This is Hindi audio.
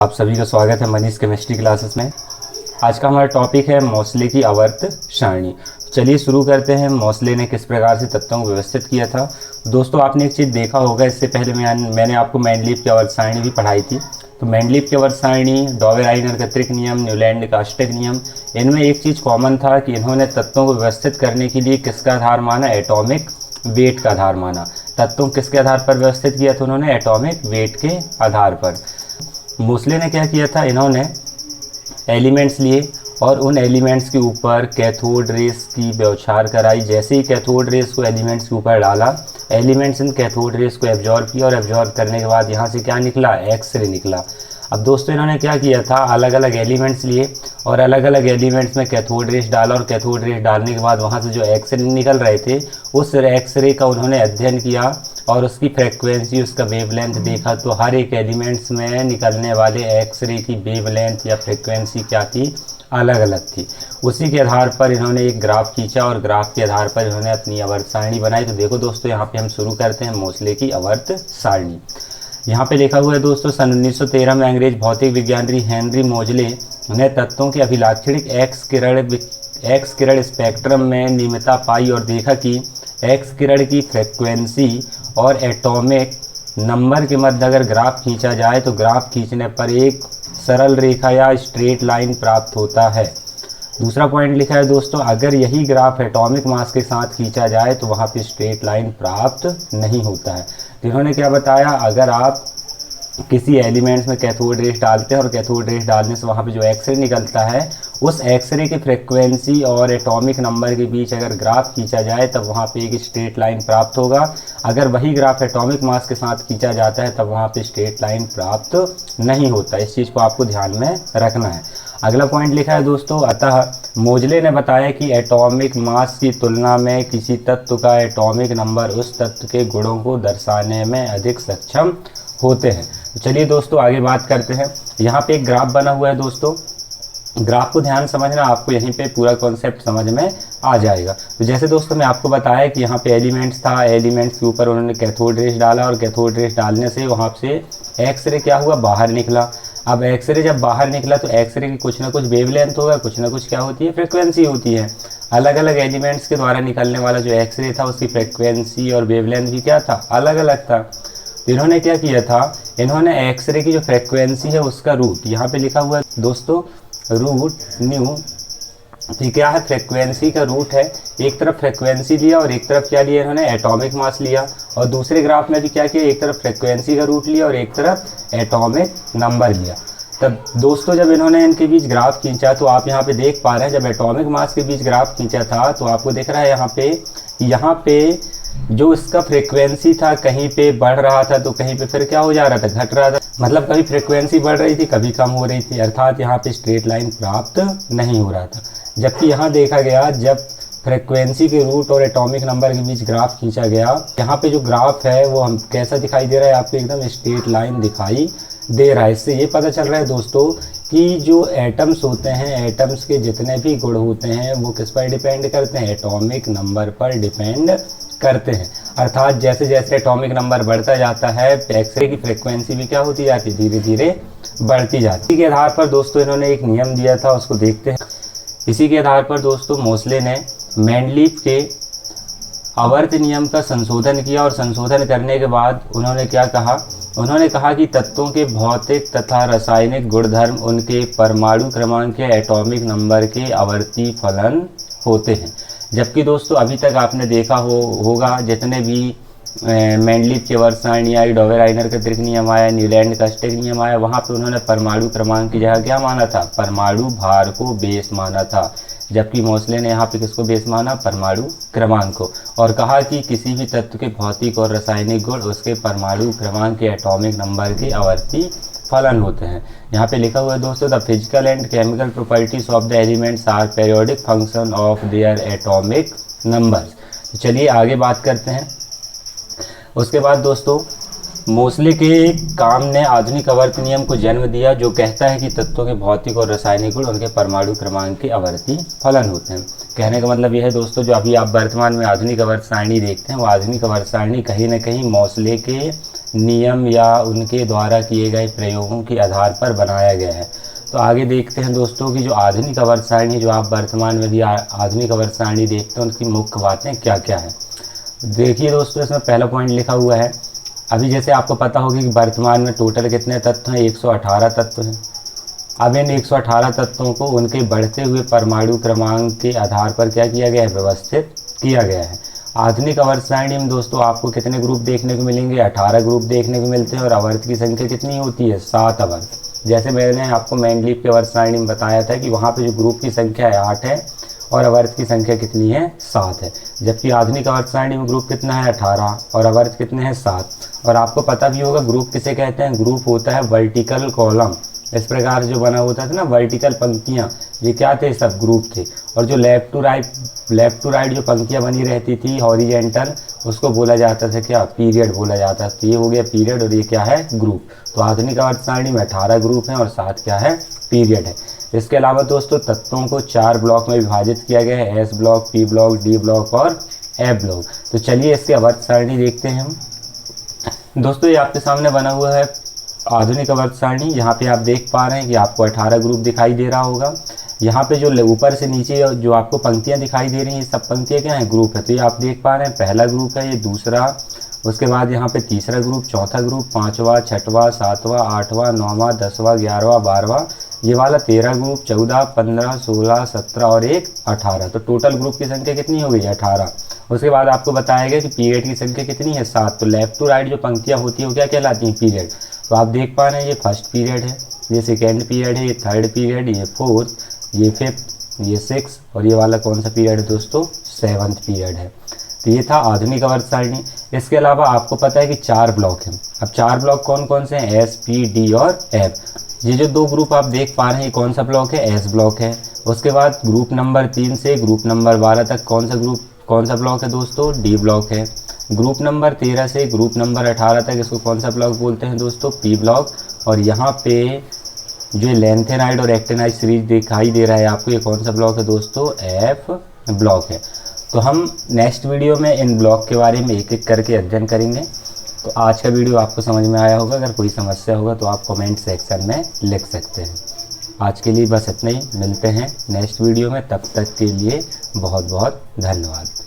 आप सभी का स्वागत है मनीष केमिस्ट्री क्लासेस में। आज का हमारा टॉपिक है मोसले की आवर्त सारणी। चलिए शुरू करते हैं। मोसले ने किस प्रकार से तत्वों को व्यवस्थित किया था। दोस्तों आपने एक चीज़ देखा होगा, इससे पहले मैंने आपको मेंडलीव की आवर्त सारणी भी पढ़ाई थी। तो मेंडलीव की आवर्त सारणी, डॉवेर-आइनर का त्रिक नियम, न्यूलैंड का अष्टक नियम, इनमें एक चीज़ कॉमन था कि इन्होंने तत्वों को व्यवस्थित करने के लिए किसका आधार माना? एटॉमिक वेट का आधार माना। तत्वों किसके आधार पर व्यवस्थित किया था उन्होंने? एटॉमिक वेट के आधार पर। मोसले ने क्या किया था, इन्होंने एलिमेंट्स लिए और उन एलिमेंट्स के ऊपर कैथोड रेस की बौछार कराई। जैसे ही कैथोड रेस को एलिमेंट्स के ऊपर डाला, एलिमेंट्स इन कैथोड रेस को एब्जॉर्ब किया और एब्जॉर्ब करने के बाद यहाँ से क्या निकला? एक्सरे निकला। अब दोस्तों इन्होंने क्या किया था, अलग अलग एलिमेंट्स लिए और अलग अलग एलिमेंट्स में कैथोड रेस डाला और कैथोड रेस डालने के बाद वहाँ से जो एक्सरे निकल रहे थे उस एक्सरे का उन्होंने अध्ययन किया और उसकी फ्रेक्वेंसी, उसका वेवलेंथ देखा। तो हर एक एलिमेंट्स में निकलने वाले एक्सरे की वेवलेंथ या फ्रेक्वेंसी क्या थी? अलग अलग थी। उसी के आधार पर इन्होंने एक ग्राफ खींचा और ग्राफ के आधार पर इन्होंने अपनी आवर्त सारणी बनाई। तो देखो दोस्तों, यहाँ पे हम शुरू करते हैं मोसले की आवर्त सारणी। यहाँ पे लिखा हुआ है दोस्तों, सन 1913 में अंग्रेज भौतिक विज्ञानी हेनरी मोसले ने तत्वों के अभिलाक्षणिक एक्स किरण स्पेक्ट्रम में नियमितता पाई और देखा कि एक्स किरण की फ्रेक्वेंसी और एटॉमिक नंबर के मध्य अगर ग्राफ खींचा जाए तो ग्राफ खींचने पर एक सरल रेखा या स्ट्रेट लाइन प्राप्त होता है। दूसरा पॉइंट लिखा है दोस्तों, अगर यही ग्राफ एटॉमिक मास के साथ खींचा जाए तो वहाँ पे स्ट्रेट लाइन प्राप्त नहीं होता है। तो इन्होंने क्या बताया, अगर आप किसी एलिमेंट्स में कैथोड रेस डालते हैं और कैथोड रेस डालने से वहाँ पे जो एक्सरे निकलता है उस एक्सरे की फ्रेक्वेंसी और एटॉमिक नंबर के बीच अगर ग्राफ खींचा जाए तब वहाँ पे एक स्ट्रेट लाइन प्राप्त होगा। अगर वही ग्राफ एटॉमिक मास के साथ खींचा जाता है तब वहाँ पे स्ट्रेट लाइन प्राप्त नहीं होता। इस चीज़ को आपको ध्यान में रखना है। अगला पॉइंट लिखा है दोस्तों, अतः मोसले ने बताया कि एटॉमिक मास की तुलना में किसी तत्व का एटॉमिक नंबर उस तत्व के गुणों को दर्शाने में अधिक सक्षम होते हैं। तो चलिए दोस्तों आगे बात करते हैं। यहाँ पे एक ग्राफ बना हुआ है दोस्तों, ग्राफ को ध्यान समझना, आपको यहीं पे पूरा कॉन्सेप्ट समझ में आ जाएगा। तो जैसे दोस्तों मैं आपको बताया कि यहाँ पे एलिमेंट्स था, एलिमेंट्स के ऊपर उन्होंने कैथोड रेस डाला और कैथोड रेस डालने से वहाँ से एक्सरे क्या हुआ? बाहर निकला। अब एक्सरे जब बाहर निकला तो एक्सरे की कुछ ना कुछ वेवलेंथ होगा, कुछ ना कुछ क्या होती है? फ्रिक्वेंसी होती है। अलग अलग एलिमेंट्स के द्वारा निकलने वाला जो एक्सरे था उसकी फ्रिक्वेंसी और वेवलेंथ भी क्या था? अलग अलग था। तो इन्होंने क्या किया था, इन्होंने एक्सरे की जो फ्रिक्वेंसी है उसका रूट, यहाँ पे लिखा हुआ है दोस्तों रूट न्यू, तो क्या है? फ्रिक्वेंसी का रूट है। एक तरफ फ्रिक्वेंसी लिया और एक तरफ क्या लिया इन्होंने? एटॉमिक मास लिया। और दूसरे ग्राफ में भी क्या किया, एक तरफ फ्रिक्वेंसी का रूट लिया और एक तरफ एटॉमिक नंबर लिया। तब दोस्तों जब इन्होंने इनके बीच ग्राफ खींचा तो आप यहाँ पे देख पा रहे हैं, जब एटॉमिक मास के बीच ग्राफ खींचा था तो आपको दिख रहा है यहाँ पे जो इसका फ्रीक्वेंसी था कहीं पे बढ़ रहा था तो कहीं पे फिर क्या हो जा रहा था? घट रहा था। मतलब कभी फ्रीक्वेंसी बढ़ रही थी, कभी कम हो रही थी, अर्थात यहाँ पे स्ट्रेट लाइन प्राप्त नहीं हो रहा था। जबकि यहाँ देखा गया, जब फ्रीक्वेंसी के रूट और एटॉमिक नंबर के बीच ग्राफ खींचा गया, यहाँ पे जो ग्राफ है वो हम कैसा दिखाई दे रहा है? आपको एकदम स्ट्रेट लाइन दिखाई दे रहा है। इससे ये पता चल रहा है दोस्तों कि जो एटम्स होते हैं, एटम्स के जितने भी गुण होते हैं वो किस पर डिपेंड करते हैं? एटॉमिक नंबर पर डिपेंड करते हैं। अर्थात जैसे जैसे एटॉमिक नंबर बढ़ता जाता है एक्सरे की फ्रीक्वेंसी भी क्या होती जाती है? धीरे धीरे बढ़ती जाती है। इसी के आधार पर दोस्तों इन्होंने एक नियम दिया था, उसको देखते हैं। इसी के आधार पर दोस्तों मोसले ने मेंडलीव के आवर्त नियम का संशोधन किया और संशोधन करने के बाद उन्होंने क्या कहा? उन्होंने कहा कि तत्वों के भौतिक तथा रासायनिक गुणधर्म उनके परमाणु क्रमांक या एटॉमिक नंबर के आवर्ती फलन होते हैं। जबकि दोस्तों अभी तक आपने देखा होगा जितने भी मेंडलीव की आवर्त सारणी आई, डॉवेर-आइनर का त्रिक नियम आया, न्यूलैंड का अष्टक नियम आया, वहाँ पे उन्होंने परमाणु क्रमांक की जगह क्या माना था? परमाणु भार को बेस माना था। जबकि मोसले ने यहाँ पे किसको बेस माना? परमाणु क्रमांक को। और कहा कि किसी भी तत्व के भौतिक और रासायनिक गुण उसके परमाणु क्रमांक के एटॉमिक नंबर के आवर्ती फलन होते हैं। यहाँ पे लिखा हुआ है दोस्तों, the physical and chemical properties of the elements are periodic function of their atomic numbers. तो चलिए आगे बात करते हैं। उसके बाद दोस्तों मोसले के काम ने आधुनिक आवर्त नियम को जन्म दिया, जो कहता है कि तत्वों के भौतिक और रासायनिक गुण उनके परमाणु क्रमांक के आवर्ती फलन होते हैं। कहने का मतलब यह है दोस्तों, जो अभी आप वर्तमान में आधुनिक आवर्त सारणी देखते हैं वो आधुनिक आवर्त सारणी कहीं ना कहीं मोसले के नियम या उनके द्वारा किए गए प्रयोगों के आधार पर बनाया गया है। तो आगे देखते हैं दोस्तों कि जो आधुनिक आवर्त सारणी, जो आप वर्तमान में भी आधुनिक आवर्त सारणी देखते हैं, उनकी मुख्य बातें क्या क्या है। देखिए दोस्तों, इसमें पहला पॉइंट लिखा हुआ है, अभी जैसे आपको पता होगा कि वर्तमान में टोटल कितने तत्व हैं, 118 तत्व हैं। अब इन 118 तत्वों को उनके बढ़ते हुए परमाणु क्रमांक के आधार पर क्या किया गया है, व्यवस्थित किया गया है। आधुनिक आवर्त सारणी में दोस्तों आपको कितने ग्रुप देखने को मिलेंगे, 18 ग्रुप देखने को मिलते हैं और आवर्त की संख्या कितनी होती है, 7 आवर्त। जैसे मैंने आपको मैंडलीव के आवर्त सारणी में बताया था कि वहाँ पे जो ग्रुप की संख्या है 8 है और आवर्त की संख्या कितनी है, 7 है। जबकि आधुनिक आवर्त सारणी में ग्रुप कितना है, 18 और आवर्त कितने हैं, 7। और आपको पता भी होगा ग्रुप किसे कहते हैं, ग्रुप होता है वर्टिकल कॉलम। इस प्रकार जो बना होता था ना वर्टिकल पंक्तियाँ, ये क्या थे, सब ग्रुप थे। और जो लेफ्ट टू राइट जो पंक्तियाँ बनी रहती थी हॉरिजेंटल, उसको बोला जाता था क्या, पीरियड बोला जाता था। तो ये हो गया पीरियड और ये क्या है, ग्रुप। तो आधुनिक आवर्त सारणी में 18 ग्रुप हैं और 7 क्या है, पीरियड है। इसके अलावा दोस्तों तत्वों को 4 ब्लॉक में विभाजित किया गया है, S block, P block, D block और एफ ब्लॉक। तो चलिए इसके आवर्त सारणी देखते हैं हम। दोस्तों ये आपके सामने बना हुआ है आधुनिक आवर्त सारणी। यहाँ पे आप देख पा रहे हैं कि आपको 18 ग्रुप दिखाई दे रहा होगा। यहाँ पे जो ऊपर से नीचे जो आपको पंक्तियाँ दिखाई दे रही हैं, ये सब पंक्तियाँ क्या हैं, ग्रुप है। तो ये आप देख पा रहे हैं पहला ग्रुप है, ये दूसरा, उसके बाद यहाँ पे तीसरा ग्रुप, चौथा ग्रुप, 5वां, 6वां, 7वां, 8वां, 9वां, 10वां, 11वां, 12वां, ये वाला 13 ग्रुप, 14, 15, 16, 17 और 1 18। तो टोटल ग्रुप की संख्या कितनी हो गई, 18। उसके बाद आपको बताया गया कि पीरियड की संख्या कितनी है, 7। तो लेफ्ट टू राइट जो पंक्तियाँ होती हैं वो क्या कहलाती हैं, पीरियड। तो आप देख पा रहे हैं ये फर्स्ट पीरियड है, ये सेकेंड पीरियड है, ये थर्ड पीरियड, ये फोर्थ, ये फिफ्थ, ये सिक्स और ये वाला कौन सा पीरियड है दोस्तों, 7th पीरियड है। तो ये था आधुनिक आवर्त सारणी। इसके अलावा आपको पता है कि 4 ब्लॉक हैं। अब 4 ब्लॉक कौन कौन से हैं, एस, पी, डी और एफ। ये जो 2 ग्रुप आप देख पा रहे हैं, ये कौन सा ब्लॉक है, एस ब्लॉक है। उसके बाद ग्रुप नंबर 3 से ग्रुप नंबर 12 तक कौन सा ब्लॉक है दोस्तों, डी ब्लॉक है। ग्रुप नंबर 13 से ग्रुप नंबर 18 तक इसको कौन सा ब्लॉक बोलते हैं दोस्तों, पी ब्लॉक। और यहाँ पे जो लैंथेनाइड और एक्टिनाइड सीरीज दिखाई दे रहा है आपको, ये कौन सा ब्लॉक है दोस्तों, एफ ब्लॉक है। तो हम नेक्स्ट वीडियो में इन ब्लॉक के बारे में एक एक करके अध्ययन करेंगे। तो आज का वीडियो आपको समझ में आया होगा। अगर कोई समस्या होगा तो आप कमेंट सेक्शन में लिख सकते हैं। आज के लिए बस इतना ही, मिलते हैं नेक्स्ट वीडियो में। तब तक के लिए बहुत बहुत धन्यवाद।